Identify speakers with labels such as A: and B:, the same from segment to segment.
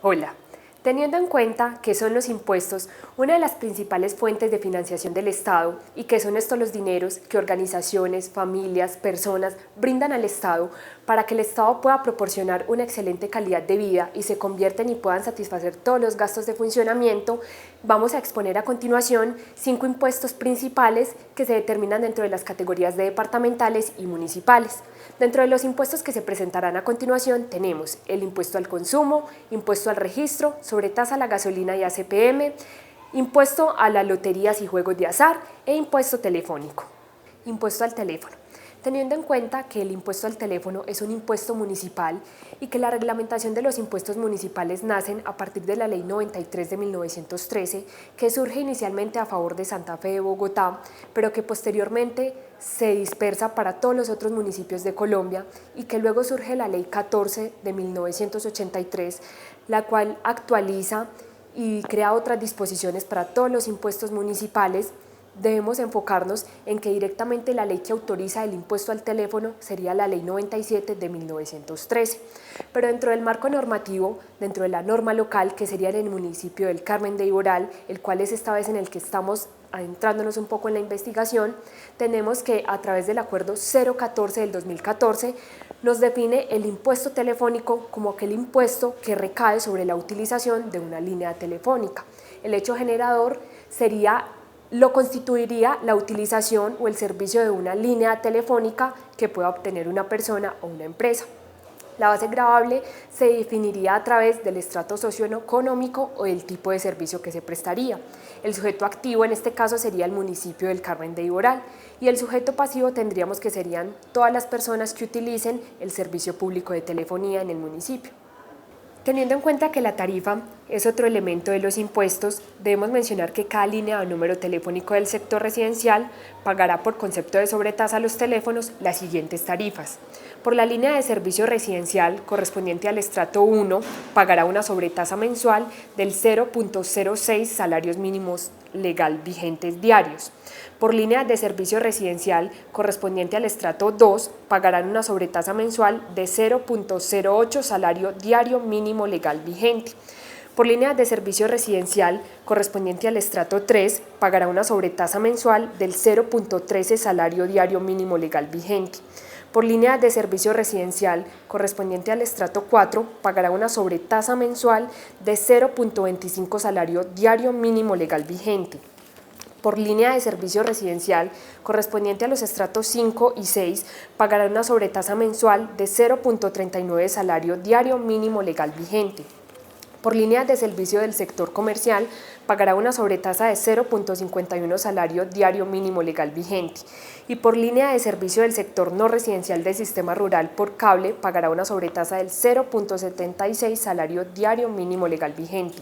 A: Hola. Teniendo en cuenta que son los impuestos una de las principales fuentes de financiación del Estado y que son estos los dineros que organizaciones, familias, personas brindan al Estado para que el Estado pueda proporcionar una excelente calidad de vida y se convierten y puedan satisfacer todos los gastos de funcionamiento, vamos a exponer a continuación 5 impuestos principales que se determinan dentro de las categorías de departamentales y municipales. Dentro de los impuestos que se presentarán a continuación tenemos el impuesto al consumo, impuesto al registro, sobretasa a la gasolina y ACPM, impuesto a las loterías y juegos de azar e impuesto telefónico. Impuesto al teléfono. Teniendo en cuenta que el impuesto al teléfono es un impuesto municipal y que la reglamentación de los impuestos municipales nacen a partir de la Ley 93 de 1913, que surge inicialmente a favor de Santa Fe de Bogotá, pero que posteriormente se dispersa para todos los otros municipios de Colombia y que luego surge la Ley 14 de 1983, la cual actualiza y crea otras disposiciones para todos los impuestos municipales. Debemos enfocarnos en que directamente la ley que autoriza el impuesto al teléfono sería la Ley 97 de 1913. Pero dentro del marco normativo, dentro de la norma local, que sería en el municipio del Carmen de Iboral, el cual es esta vez en el que estamos adentrándonos un poco en la investigación, tenemos que a través del acuerdo 014 del 2014 nos define el impuesto telefónico como aquel impuesto que recae sobre la utilización de una línea telefónica. El hecho generador lo constituiría la utilización o el servicio de una línea telefónica que pueda obtener una persona o una empresa. La base gravable se definiría a través del estrato socioeconómico o del tipo de servicio que se prestaría. El sujeto activo en este caso sería el municipio del Carmen de Iboral y el sujeto pasivo tendríamos que serían todas las personas que utilicen el servicio público de telefonía en el municipio. Teniendo en cuenta que la tarifa es otro elemento de los impuestos, debemos mencionar que cada línea o número telefónico del sector residencial pagará por concepto de sobretasa a los teléfonos las siguientes tarifas. Por la línea de servicio residencial correspondiente al estrato 1 pagará una sobretasa mensual del 0.06 salarios mínimos legal vigentes diarios. Por línea de servicio residencial correspondiente al estrato 2 pagarán una sobretasa mensual de 0.08 salario diario mínimo legal vigente. Por línea de servicio residencial correspondiente al estrato 3 pagará una sobretasa mensual del 0.13 salario diario mínimo legal vigente. Por línea de servicio residencial correspondiente al estrato 4 pagará una sobretasa mensual de 0.25 salario diario mínimo legal vigente. Por línea de servicio residencial correspondiente a los estratos 5 y 6 pagará una sobretasa mensual de 0.39 salario diario mínimo legal vigente. Por línea de servicio del sector comercial pagará una sobretasa de 0.51 salario diario mínimo legal vigente y por línea de servicio del sector no residencial del sistema rural por cable pagará una sobretasa del 0.76 salario diario mínimo legal vigente.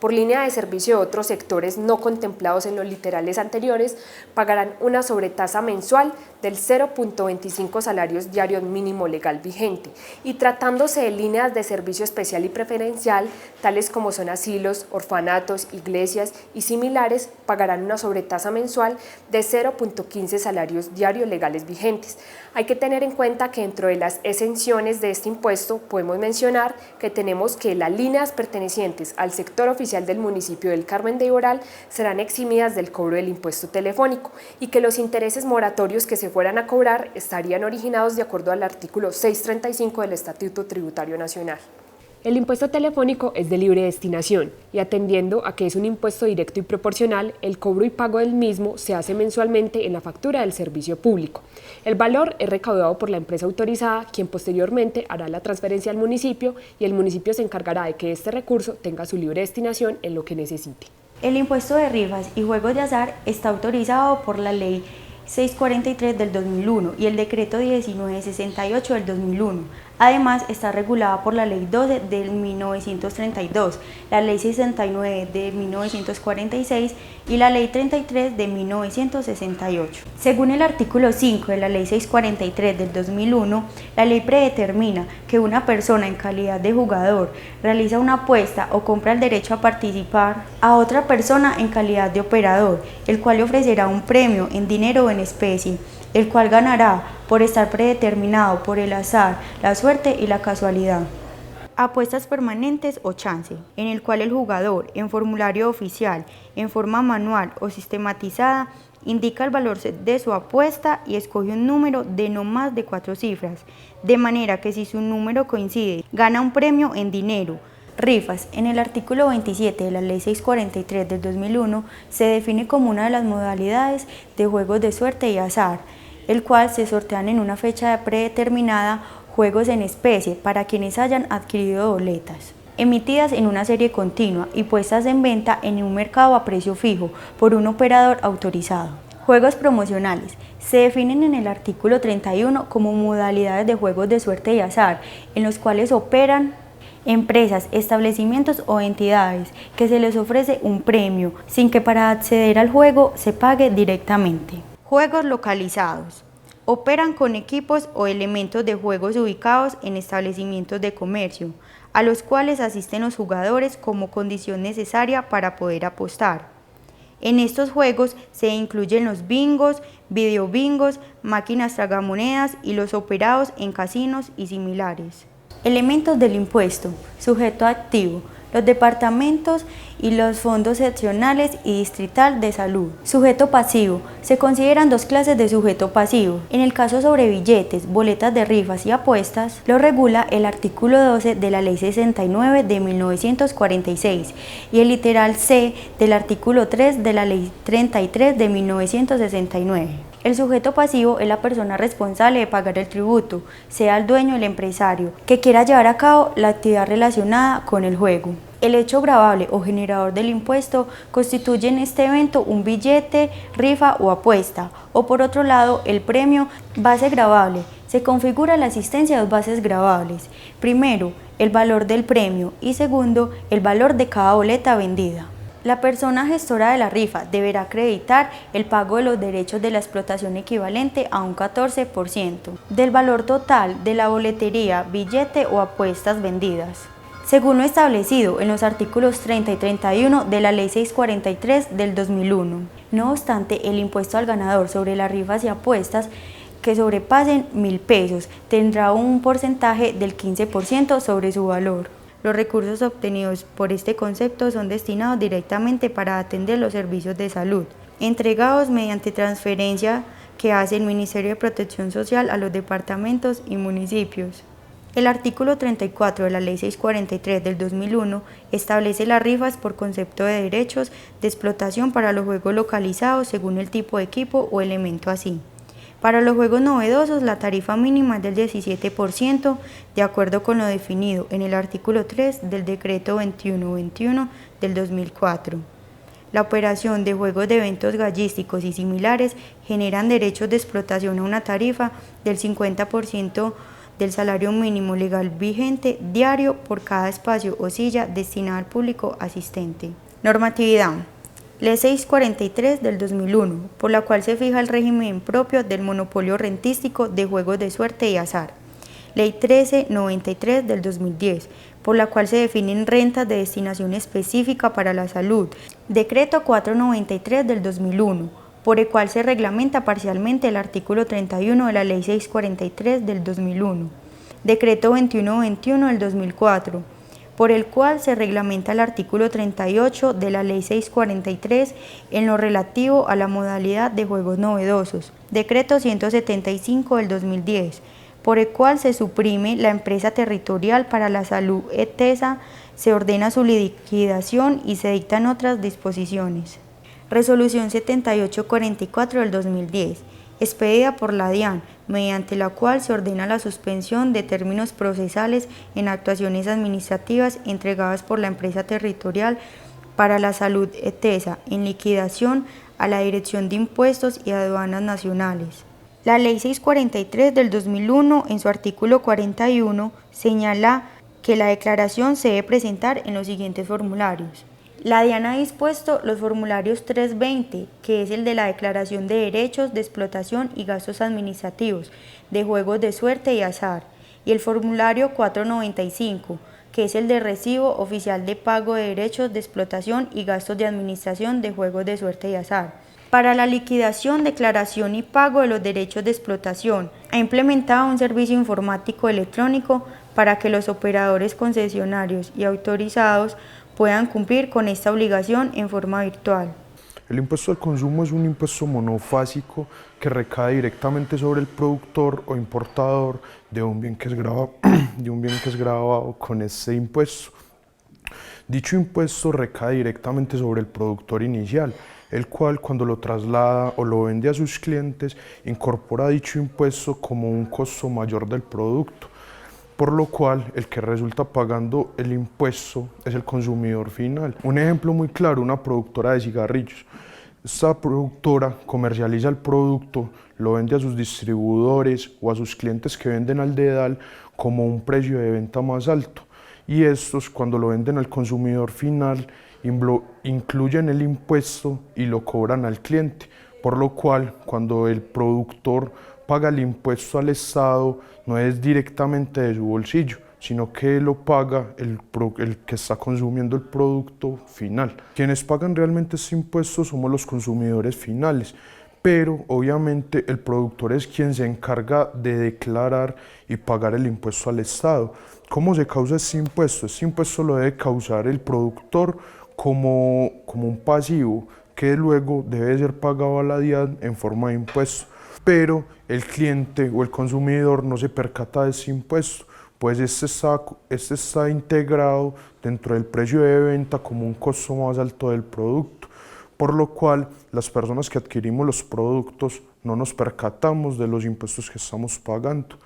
A: Por línea de servicio de otros sectores no contemplados en los literales anteriores, pagarán una sobretasa mensual del 0.25 salarios diarios mínimo legal vigente. Y tratándose de líneas de servicio especial y preferencial, tales como son asilos, orfanatos, iglesias y similares, pagarán una sobretasa mensual de 0.15 salarios diarios legales vigentes. Hay que tener en cuenta que dentro de las exenciones de este impuesto podemos mencionar que tenemos que las líneas pertenecientes al sector oficial del municipio del Carmen de Iboral serán eximidas del cobro del impuesto telefónico y que los intereses moratorios que se fueran a cobrar estarían originados de acuerdo al artículo 635 del Estatuto Tributario Nacional. El impuesto telefónico es de libre destinación y atendiendo a que es un impuesto directo y proporcional, el cobro y pago del mismo se hace mensualmente en la factura del servicio público. El valor es recaudado por la empresa autorizada, quien posteriormente hará la transferencia al municipio y el municipio se encargará de que este recurso tenga su libre destinación en lo que necesite.
B: El impuesto de rifas y juegos de azar está autorizado por la Ley 643 del 2001 y el Decreto 1968 del 2001. Además, está regulada por la Ley 12 de 1932, la Ley 69 de 1946 y la Ley 33 de 1968. Según el artículo 5 de la Ley 643 del 2001, la ley predetermina que una persona en calidad de jugador realiza una apuesta o compra el derecho a participar a otra persona en calidad de operador, el cual le ofrecerá un premio en dinero o en especie, el cual ganará por estar predeterminado por el azar, la suerte y la casualidad. Apuestas permanentes o chance, en el cual el jugador, en formulario oficial, en forma manual o sistematizada, indica el valor de su apuesta y escoge un número de no más de 4 cifras, de manera que si su número coincide, gana un premio en dinero. Rifas. En el artículo 27 de la Ley 643 del 2001 se define como una de las modalidades de juegos de suerte y azar, el cual se sortean en una fecha predeterminada juegos en especie para quienes hayan adquirido boletas, emitidas en una serie continua y puestas en venta en un mercado a precio fijo por un operador autorizado. Juegos promocionales. Se definen en el artículo 31 como modalidades de juegos de suerte y azar, en los cuales operan empresas, establecimientos o entidades que se les ofrece un premio sin que para acceder al juego se pague directamente. Juegos localizados. Operan con equipos o elementos de juegos ubicados en establecimientos de comercio, a los cuales asisten los jugadores como condición necesaria para poder apostar. En estos juegos se incluyen los bingos, videobingos, máquinas tragamonedas y los operados en casinos y similares. Elementos del impuesto. Sujeto activo. Los departamentos y los fondos seccionales y distrital de salud. Sujeto pasivo. Se consideran dos clases de sujeto pasivo. En el caso sobre billetes, boletas de rifas y apuestas, lo regula el artículo 12 de la Ley 69 de 1946 y el literal C del artículo 3 de la Ley 33 de 1969. El sujeto pasivo es la persona responsable de pagar el tributo, sea el dueño o el empresario, que quiera llevar a cabo la actividad relacionada con el juego. El hecho gravable o generador del impuesto constituye en este evento un billete, rifa o apuesta, o por otro lado, el premio base gravable. Se configura la existencia de dos bases gravables. Primero, el valor del premio y segundo, el valor de cada boleta vendida. La persona gestora de la rifa deberá acreditar el pago de los derechos de la explotación equivalente a un 14% del valor total de la boletería, billete o apuestas vendidas, según lo establecido en los artículos 30 y 31 de la Ley 643 del 2001. No obstante, el impuesto al ganador sobre las rifas y apuestas que sobrepasen 1.000 pesos tendrá un porcentaje del 15% sobre su valor. Los recursos obtenidos por este concepto son destinados directamente para atender los servicios de salud, entregados mediante transferencia que hace el Ministerio de Protección Social a los departamentos y municipios. El artículo 34 de la Ley 643 del 2001 establece las rifas por concepto de derechos de explotación para los juegos localizados según el tipo de equipo o elemento así. Para los juegos novedosos, la tarifa mínima es del 17%, de acuerdo con lo definido en el artículo 3 del Decreto 2121 del 2004. La operación de juegos de eventos gallísticos y similares generan derechos de explotación a una tarifa del 50% del salario mínimo legal vigente diario por cada espacio o silla destinada al público asistente. Normatividad. Ley 643 del 2001, por la cual se fija el régimen propio del monopolio rentístico de juegos de suerte y azar. Ley 1393 del 2010, por la cual se definen rentas de destinación específica para la salud. Decreto 493 del 2001, por el cual se reglamenta parcialmente el artículo 31 de la Ley 643 del 2001. Decreto 2121 del 2004, por el cual se reglamenta el artículo 38 de la Ley 643 en lo relativo a la modalidad de juegos novedosos. Decreto 175 del 2010, por el cual se suprime la empresa territorial para la salud ETESA, se ordena su liquidación y se dictan otras disposiciones. Resolución 7844 del 2010, expedida por la DIAN, mediante la cual se ordena la suspensión de términos procesales en actuaciones administrativas entregadas por la empresa territorial para la salud ETESA en liquidación a la Dirección de Impuestos y Aduanas Nacionales. La Ley 643 del 2001, en su artículo 41, señala que la declaración se debe presentar en los siguientes formularios. La DIAN ha dispuesto los formularios 320, que es el de la declaración de derechos de explotación y gastos administrativos, de juegos de suerte y azar, y el formulario 495, que es el de recibo oficial de pago de derechos de explotación y gastos de administración de juegos de suerte y azar. Para la liquidación, declaración y pago de los derechos de explotación, ha implementado un servicio informático electrónico para que los operadores concesionarios y autorizados puedan cumplir con esta obligación en forma virtual.
C: El impuesto al consumo es un impuesto monofásico que recae directamente sobre el productor o importador de un bien que es gravado con este impuesto. Dicho impuesto recae directamente sobre el productor inicial, el cual cuando lo traslada o lo vende a sus clientes incorpora dicho impuesto como un costo mayor del producto, por lo cual el que resulta pagando el impuesto es el consumidor final. Un ejemplo muy claro, una productora de cigarrillos. Esta productora comercializa el producto, lo vende a sus distribuidores o a sus clientes que venden al dedal como un precio de venta más alto, y estos, cuando lo venden al consumidor final, incluyen el impuesto y lo cobran al cliente, por lo cual cuando el productor paga el impuesto al Estado no es directamente de su bolsillo, sino que lo paga el que está consumiendo el producto final. Quienes pagan realmente este impuesto somos los consumidores finales, pero obviamente el productor es quien se encarga de declarar y pagar el impuesto al Estado. ¿Cómo se causa este impuesto? Este impuesto lo debe causar el productor como un pasivo que luego debe ser pagado a la DIAN en forma de impuesto, pero el cliente o el consumidor no se percata de ese impuesto, pues este está integrado dentro del precio de venta como un costo más alto del producto, por lo cual las personas que adquirimos los productos no nos percatamos de los impuestos que estamos pagando,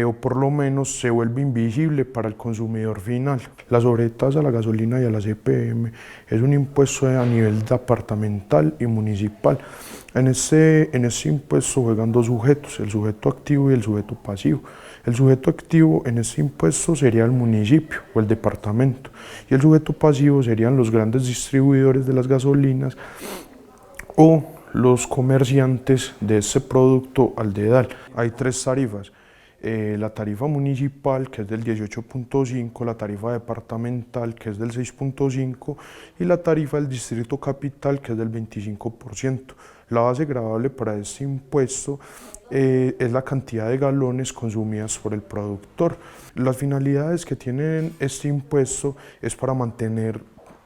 C: o por lo menos se vuelve invisible para el consumidor final. La sobretasa a la gasolina y a la CPM es un impuesto a nivel departamental y municipal. En ese impuesto juegan dos sujetos, el sujeto activo y el sujeto pasivo. El sujeto activo en este impuesto sería el municipio o el departamento, y el sujeto pasivo serían los grandes distribuidores de las gasolinas o los comerciantes de ese producto al dedal. Hay tres tarifas. La tarifa municipal, que es del 18.5, la tarifa departamental, que es del 6.5, y la tarifa del distrito capital, que es del 25%. La base gravable para este impuesto es la cantidad de galones consumidas por el productor. Las finalidades que tiene este impuesto es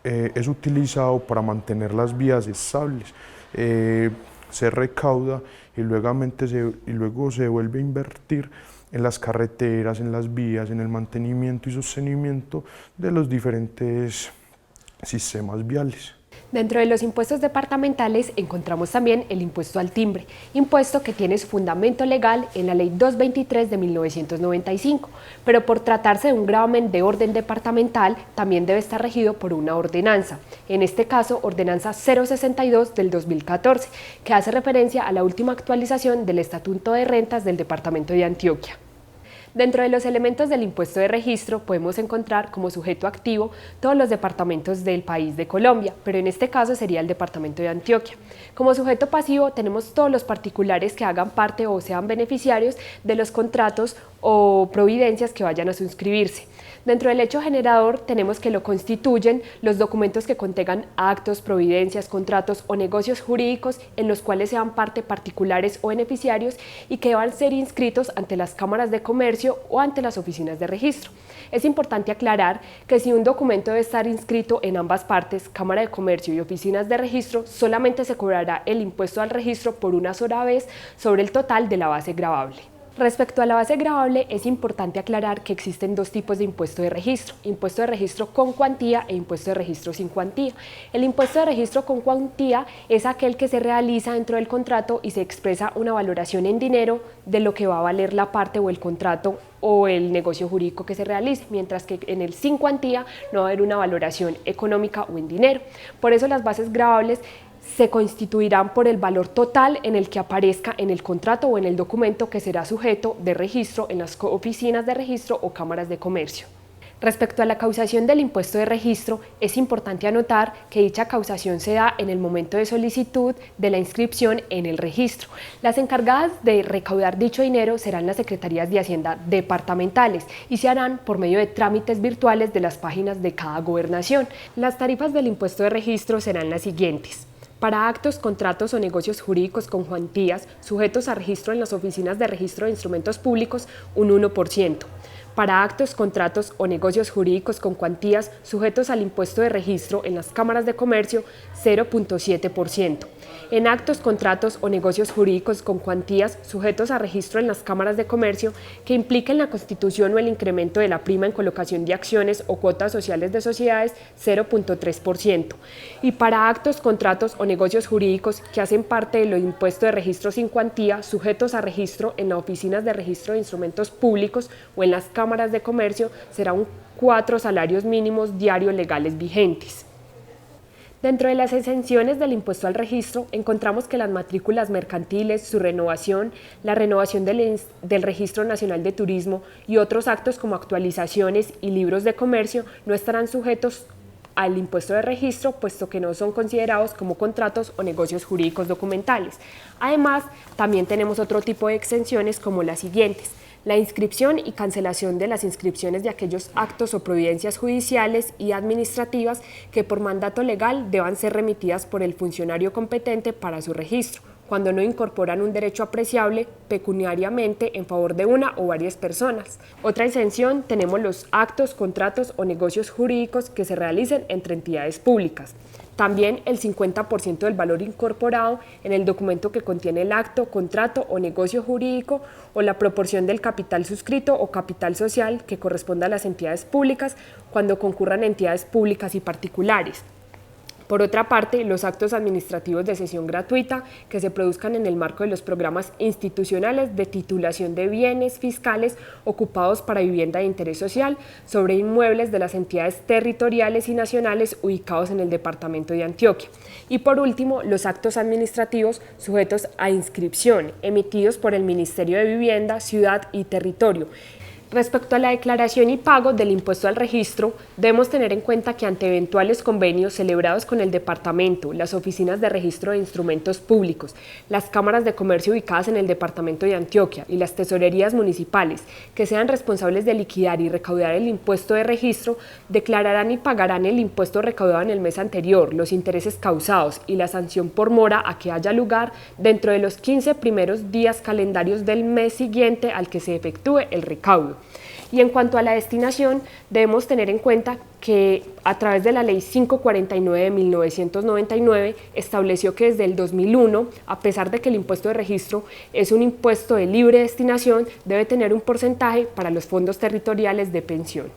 C: es utilizado para mantener las vías estables. Se recauda y luego se vuelve a invertir en las carreteras, en las vías, en el mantenimiento y sostenimiento de los diferentes sistemas viales.
A: Dentro de los impuestos departamentales encontramos también el impuesto al timbre, impuesto que tiene su fundamento legal en la Ley 223 de 1995, pero por tratarse de un gravamen de orden departamental también debe estar regido por una ordenanza, en este caso Ordenanza 062 del 2014, que hace referencia a la última actualización del Estatuto de Rentas del Departamento de Antioquia. Dentro de los elementos del impuesto de registro podemos encontrar como sujeto activo todos los departamentos del país de Colombia, pero en este caso sería el departamento de Antioquia. Como sujeto pasivo tenemos todos los particulares que hagan parte o sean beneficiarios de los contratos o providencias que vayan a suscribirse. Dentro del hecho generador tenemos que lo constituyen los documentos que contengan actos, providencias, contratos o negocios jurídicos en los cuales sean parte particulares o beneficiarios y que deban ser inscritos ante las cámaras de comercio o ante las oficinas de registro. Es importante aclarar que si un documento debe estar inscrito en ambas partes, Cámara de Comercio y oficinas de registro, solamente se cobrará el impuesto al registro por una sola vez sobre el total de la base gravable. Respecto a la base gravable, es importante aclarar que existen dos tipos de impuesto de registro con cuantía e impuesto de registro sin cuantía. El impuesto de registro con cuantía es aquel que se realiza dentro del contrato y se expresa una valoración en dinero de lo que va a valer la parte o el contrato o el negocio jurídico que se realice, mientras que en el sin cuantía no va a haber una valoración económica o en dinero. Por eso las bases gravables se constituirán por el valor total en el que aparezca en el contrato o en el documento que será sujeto de registro en las oficinas de registro o cámaras de comercio. Respecto a la causación del impuesto de registro, es importante anotar que dicha causación se da en el momento de solicitud de la inscripción en el registro. Las encargadas de recaudar dicho dinero serán las Secretarías de Hacienda departamentales y se harán por medio de trámites virtuales de las páginas de cada gobernación. Las tarifas del impuesto de registro serán las siguientes. Para actos, contratos o negocios jurídicos con cuantías sujetos a registro en las oficinas de registro de instrumentos públicos, un 1%. Para actos, contratos o negocios jurídicos con cuantías sujetos al impuesto de registro en las cámaras de comercio, 0.7%. En actos, contratos o negocios jurídicos con cuantías sujetos a registro en las cámaras de comercio que impliquen la constitución o el incremento de la prima en colocación de acciones o cuotas sociales de sociedades, 0.3%. Y para actos, contratos o negocios jurídicos que hacen parte del impuesto de registro sin cuantía sujetos a registro en las oficinas de registro de instrumentos públicos o en las cámaras de comercio, será un 4 salarios mínimos diarios legales vigentes. Dentro de las exenciones del impuesto al registro, encontramos que las matrículas mercantiles, su renovación, la renovación del Registro Nacional de Turismo y otros actos como actualizaciones y libros de comercio no estarán sujetos al impuesto de registro, puesto que no son considerados como contratos o negocios jurídicos documentales. Además, también tenemos otro tipo de exenciones como las siguientes: la inscripción y cancelación de las inscripciones de aquellos actos o providencias judiciales y administrativas que por mandato legal deban ser remitidas por el funcionario competente para su registro, cuando no incorporan un derecho apreciable pecuniariamente en favor de una o varias personas. Otra exención tenemos los actos, contratos o negocios jurídicos que se realicen entre entidades públicas. También el 50% del valor incorporado en el documento que contiene el acto, contrato o negocio jurídico, o la proporción del capital suscrito o capital social que corresponda a las entidades públicas cuando concurran entidades públicas y particulares. Por otra parte, los actos administrativos de cesión gratuita que se produzcan en el marco de los programas institucionales de titulación de bienes fiscales ocupados para vivienda de interés social sobre inmuebles de las entidades territoriales y nacionales ubicados en el departamento de Antioquia. Y por último, los actos administrativos sujetos a inscripción emitidos por el Ministerio de Vivienda, Ciudad y Territorio. Respecto a la declaración y pago del impuesto al registro, debemos tener en cuenta que ante eventuales convenios celebrados con el departamento, las oficinas de registro de instrumentos públicos, las cámaras de comercio ubicadas en el departamento de Antioquia y las tesorerías municipales que sean responsables de liquidar y recaudar el impuesto de registro, declararán y pagarán el impuesto recaudado en el mes anterior, los intereses causados y la sanción por mora a que haya lugar dentro de los 15 primeros días calendarios del mes siguiente al que se efectúe el recaudo. Y en cuanto a la destinación, debemos tener en cuenta que a través de la Ley 549 de 1999 estableció que desde el 2001, a pesar de que el impuesto de registro es un impuesto de libre destinación, debe tener un porcentaje para los fondos territoriales de pensión.